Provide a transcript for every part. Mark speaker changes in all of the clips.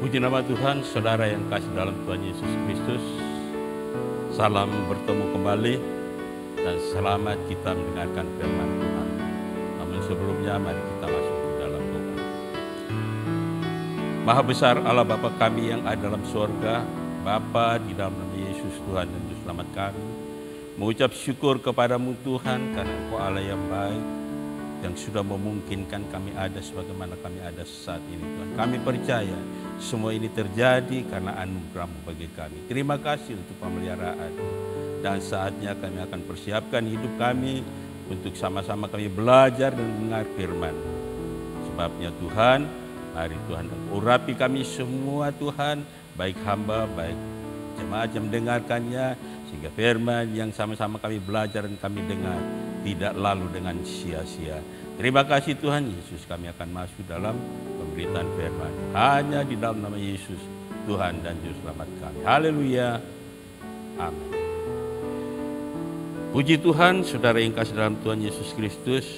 Speaker 1: Puji nama Tuhan, saudara yang kasih dalam Tuhan Yesus Kristus. Salam bertemu kembali dan selamat kita mendengarkan firman Tuhan. Namun sebelumnya mari kita masuk ke dalam doa. Maha besar Allah Bapa kami yang ada dalam surga, Bapa di dalam nama Yesus Tuhan dan Juru Selamat kami, mengucap syukur kepadamu Tuhan karena Engkau Allah yang baik, yang sudah memungkinkan kami ada sebagaimana kami ada saat ini Tuhan. Kami percaya semua ini terjadi karena anugerah-Mu bagi kami. Terima kasih untuk pemeliharaan. Dan saatnya kami akan persiapkan hidup kami untuk sama-sama kami belajar dan mendengar firman. Sebabnya Tuhan, mari Tuhan urapi kami semua Tuhan, baik hamba, baik jemaat yang mendengarkannya, sehingga firman yang sama-sama kami belajar dan kami dengar tidak lalu dengan sia-sia. Terima kasih Tuhan Yesus, kami akan masuk dalam pemberitaan firman. Hanya di dalam nama Yesus, Tuhan dan Juru Selamat kami. Haleluya. Amin. Puji Tuhan, saudara yang kasih dalam Tuhan Yesus Kristus.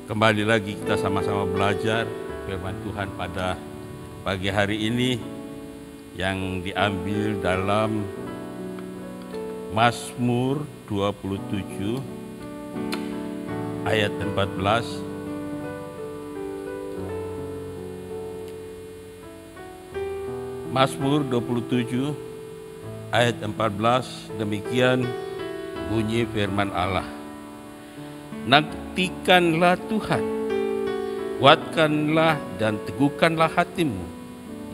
Speaker 1: Kembali lagi kita sama-sama belajar firman Tuhan pada pagi hari ini yang diambil dalam Mazmur 27 ayat 14. Mazmur 27 ayat 14, demikian bunyi firman Allah. Nantikanlah Tuhan, kuatkanlah dan teguhkanlah hatimu.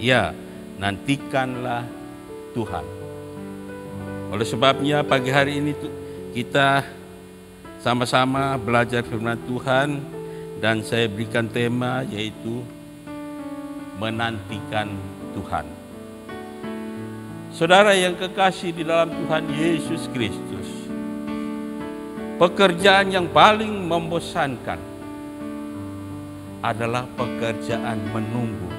Speaker 1: Ya, nantikanlah Tuhan. Oleh sebabnya pagi hari ini kita sama-sama belajar firman Tuhan, dan saya berikan tema yaitu menantikan Tuhan. Saudara yang kekasih di dalam Tuhan Yesus Kristus, pekerjaan yang paling membosankan adalah pekerjaan menunggu,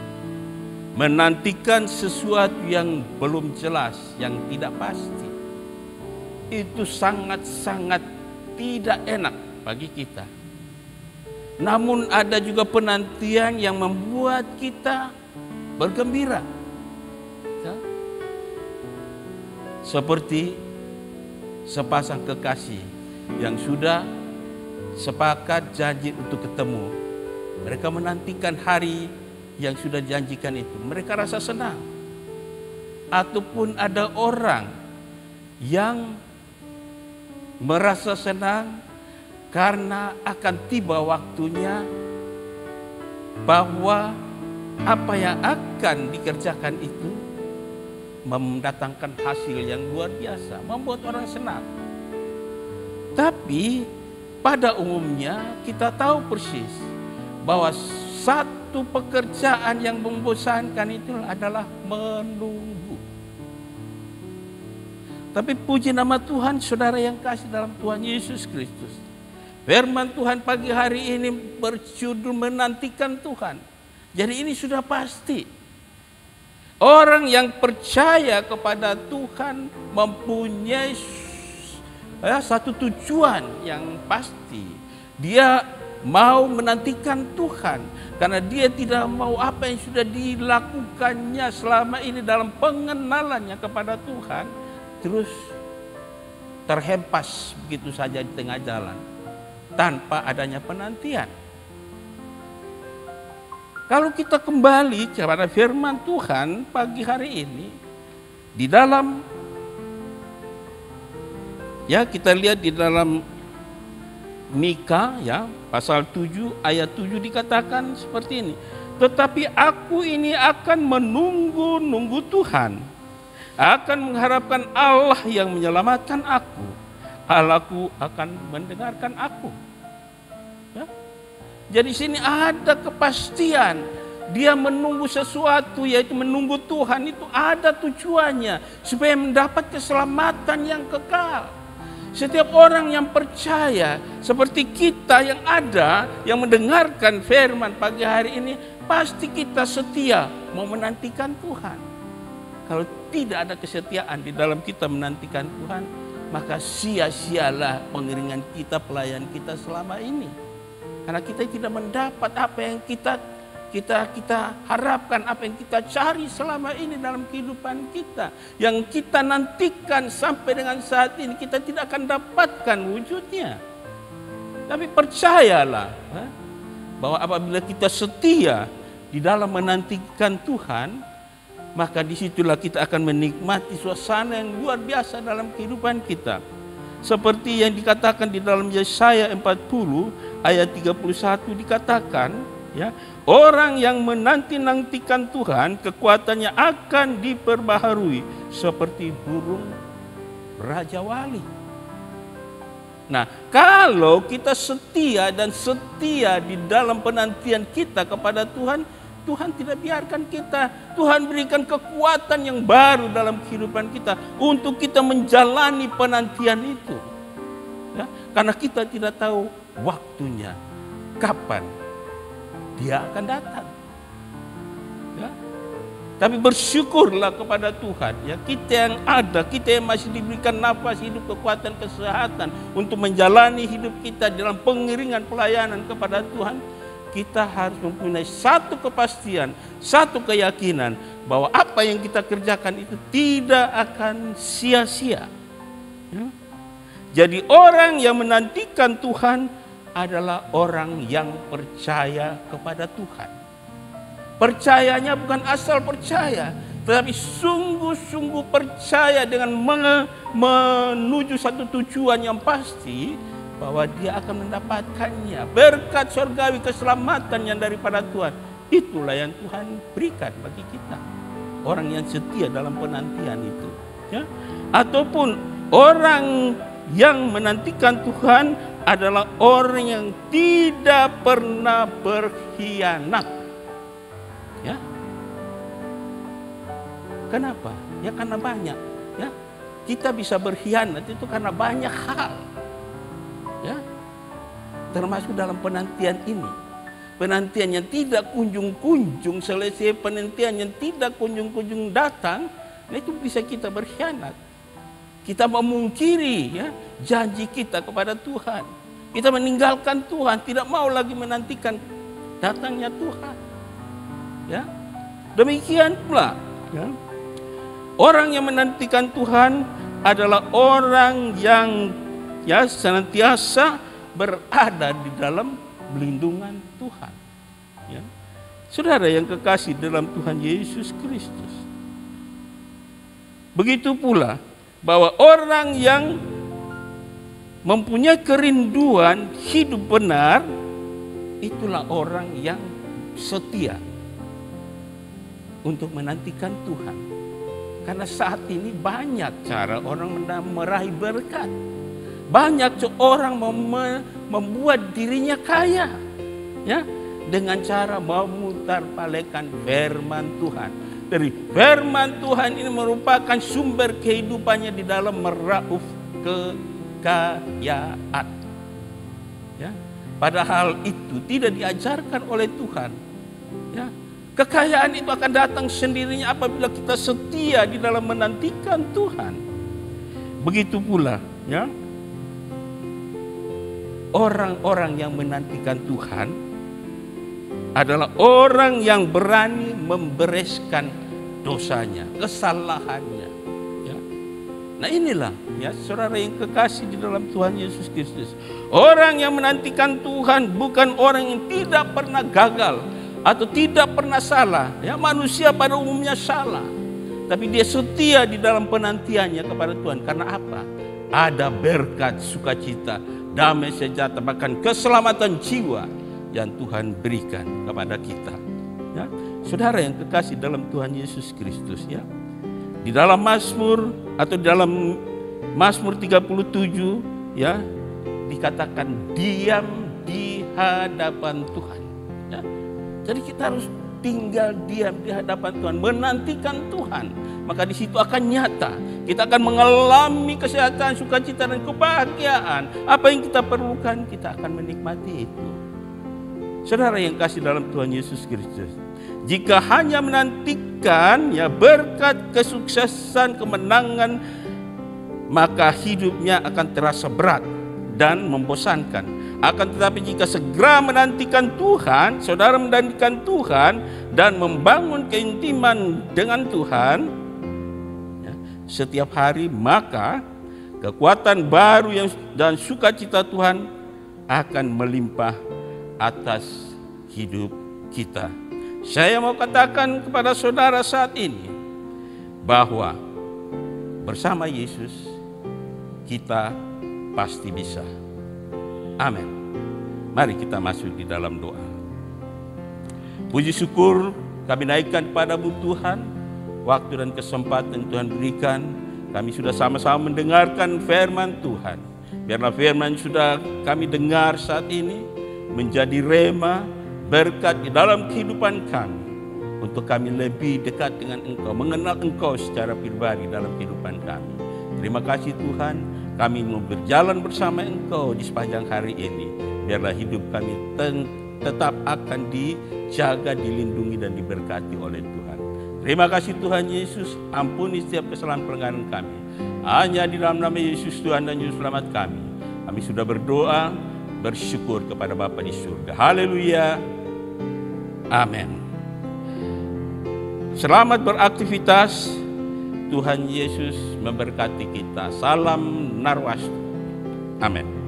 Speaker 1: menantikan sesuatu yang belum jelas, yang tidak pasti. Itu sangat-sangat tidak enak bagi kita. Namun ada juga penantian yang membuat kita bergembira. Ya. Seperti sepasang kekasih yang sudah sepakat janji untuk ketemu. Mereka menantikan hari yang sudah janjikan itu. Mereka rasa senang. Ataupun ada orang yang merasa senang karena akan tiba waktunya bahwa apa yang akan dikerjakan itu mendatangkan hasil yang luar biasa, membuat orang senang. Tapi pada umumnya kita tahu persis bahwa satu pekerjaan yang membosankan itu adalah menunggu. Tapi puji nama Tuhan, saudara yang kasih dalam Tuhan Yesus Kristus. Firman Tuhan pagi hari ini berjudul menantikan Tuhan. Jadi ini sudah pasti. Orang yang percaya kepada Tuhan mempunyai satu tujuan yang pasti. Dia mau menantikan Tuhan karena dia tidak mau apa yang sudah dilakukannya selama ini dalam pengenalannya kepada Tuhan terus terhempas begitu saja di tengah jalan tanpa adanya penantian. Kalau kita kembali kepada firman Tuhan pagi hari ini di dalam kita lihat di dalam Mika pasal 7 ayat 7 dikatakan seperti ini. Tetapi aku ini akan menunggu Tuhan, akan mengharapkan Allah yang menyelamatkan aku. Allahku akan mendengarkan aku. Ya. Jadi sini ada kepastian. Dia menunggu sesuatu, yaitu menunggu Tuhan, itu ada tujuannya supaya mendapat keselamatan yang kekal. Setiap orang yang percaya seperti kita yang ada, yang mendengarkan firman pagi hari ini, pasti kita setia mau menantikan Tuhan. Kalau tidak ada kesetiaan di dalam kita menantikan Tuhan, maka sia-sialah pengiringan kita, pelayan kita selama ini. Karena kita tidak mendapat apa yang kita kita harapkan, apa yang kita cari selama ini dalam kehidupan kita, yang kita nantikan sampai dengan saat ini, kita tidak akan dapatkan wujudnya. Tapi percayalah bahwa apabila kita setia di dalam menantikan Tuhan, maka disitulah kita akan menikmati suasana yang luar biasa dalam kehidupan kita. Seperti yang dikatakan di dalam Yesaya 40 ayat 31 dikatakan, ya, orang yang menanti-nantikan Tuhan, kekuatannya akan diperbaharui seperti burung Raja Wali. Nah, kalau kita setia dan setia di dalam penantian kita kepada Tuhan, Tuhan tidak biarkan kita. Tuhan berikan kekuatan yang baru dalam kehidupan kita untuk kita menjalani penantian itu. Ya, karena kita tidak tahu waktunya, kapan Dia akan datang. Ya. Tapi bersyukurlah kepada Tuhan, ya, kita yang ada, kita yang masih diberikan nafas hidup, kekuatan, kesehatan untuk menjalani hidup kita dalam pengiringan pelayanan kepada Tuhan. Kita harus mempunyai satu kepastian, satu keyakinan bahwa apa yang kita kerjakan itu tidak akan sia-sia. Ya. Jadi orang yang menantikan Tuhan adalah orang yang percaya kepada Tuhan. Percayanya bukan asal percaya, tetapi sungguh-sungguh percaya dengan menuju satu tujuan yang pasti, bahwa dia akan mendapatkannya. Berkat surgawi, keselamatan yang daripada Tuhan. Itulah yang Tuhan berikan bagi kita. Orang yang setia dalam penantian itu. Ya? Ataupun orang yang menantikan Tuhan adalah orang yang tidak pernah berkhianat. Ya. Kenapa? Ya karena banyak. Ya. Kita bisa berkhianat itu karena banyak hal. Ya, termasuk dalam penantian ini. Penantian yang tidak kunjung-kunjung selesai, penantian yang tidak kunjung-kunjung datang, nah itu bisa kita berkhianat. Kita memungkiri, ya, janji kita kepada Tuhan. Kita meninggalkan Tuhan, tidak mau lagi menantikan datangnya Tuhan. Ya, demikian pula, ya, orang yang menantikan Tuhan adalah orang yang, ya, senantiasa berada di dalam pelindungan Tuhan. Ya. Saudara yang kekasih dalam Tuhan Yesus Kristus. Begitu pula bahwa orang yang mempunyai kerinduan hidup benar, itulah orang yang setia untuk menantikan Tuhan. Karena saat ini banyak cara orang meraih berkat. Banyak orang membuat dirinya kaya, ya, dengan cara memutarbalikkan firman Tuhan. Dari firman Tuhan ini merupakan sumber kehidupannya di dalam meraup kekayaan. Ya, padahal itu tidak diajarkan oleh Tuhan. Ya, kekayaan itu akan datang sendirinya apabila kita setia di dalam menantikan Tuhan. Begitu pula, ya, orang-orang yang menantikan Tuhan adalah orang yang berani membereskan dosanya, kesalahannya. Ya. Nah inilah, ya, saudara yang kekasih di dalam Tuhan Yesus Kristus. Orang yang menantikan Tuhan bukan orang yang tidak pernah gagal atau tidak pernah salah. Ya, manusia pada umumnya salah, tapi dia setia di dalam penantiannya kepada Tuhan. Karena apa? Ada berkat, sukacita, damai sejahtera, bahkan keselamatan jiwa yang Tuhan berikan kepada kita. Ya, saudara yang kekasih dalam Tuhan Yesus Kristus, ya, di dalam Mazmur atau dalam Mazmur 37, ya, dikatakan diam di hadapan Tuhan. Ya, jadi kita harus tinggal diam di hadapan Tuhan, menantikan Tuhan. Maka di situ akan nyata. Kita akan mengalami kesehatan, sukacita, dan kebahagiaan. Apa yang kita perlukan, kita akan menikmati itu. Saudara yang kasih dalam Tuhan Yesus Kristus, jika hanya menantikan, ya, berkat, kesuksesan, kemenangan, maka hidupnya akan terasa berat dan membosankan. Akan tetapi jika segera menantikan Tuhan, saudara menantikan Tuhan dan membangun keintiman dengan Tuhan ya, setiap hari, maka kekuatan baru dan sukacita Tuhan akan melimpah atas hidup kita. Saya mau katakan kepada saudara saat ini bahwa bersama Yesus kita pasti bisa. Amin. Mari kita masuk di dalam doa. Puji syukur kami naikkan kepadamu Tuhan, waktu dan kesempatan Tuhan berikan. Kami sudah sama-sama mendengarkan firman Tuhan. Biarlah firman sudah kami dengar saat ini menjadi rema, berkat di dalam kehidupan kami, untuk kami lebih dekat dengan Engkau, mengenal Engkau secara pribadi dalam kehidupan kami. Terima kasih Tuhan, kami mau berjalan bersama Engkau di sepanjang hari ini. Biarlah hidup kami tetap akan dijaga, dilindungi dan diberkati oleh Tuhan. Terima kasih Tuhan Yesus, ampuni setiap kesalahan pelanggaran kami. Hanya di dalam nama Yesus Tuhan dan Juru Selamat kami sudah berdoa, bersyukur kepada Bapa di surga. Haleluya. Amin. Selamat beraktivitas. Tuhan Yesus memberkati kita. Salam Narwastu. Amin.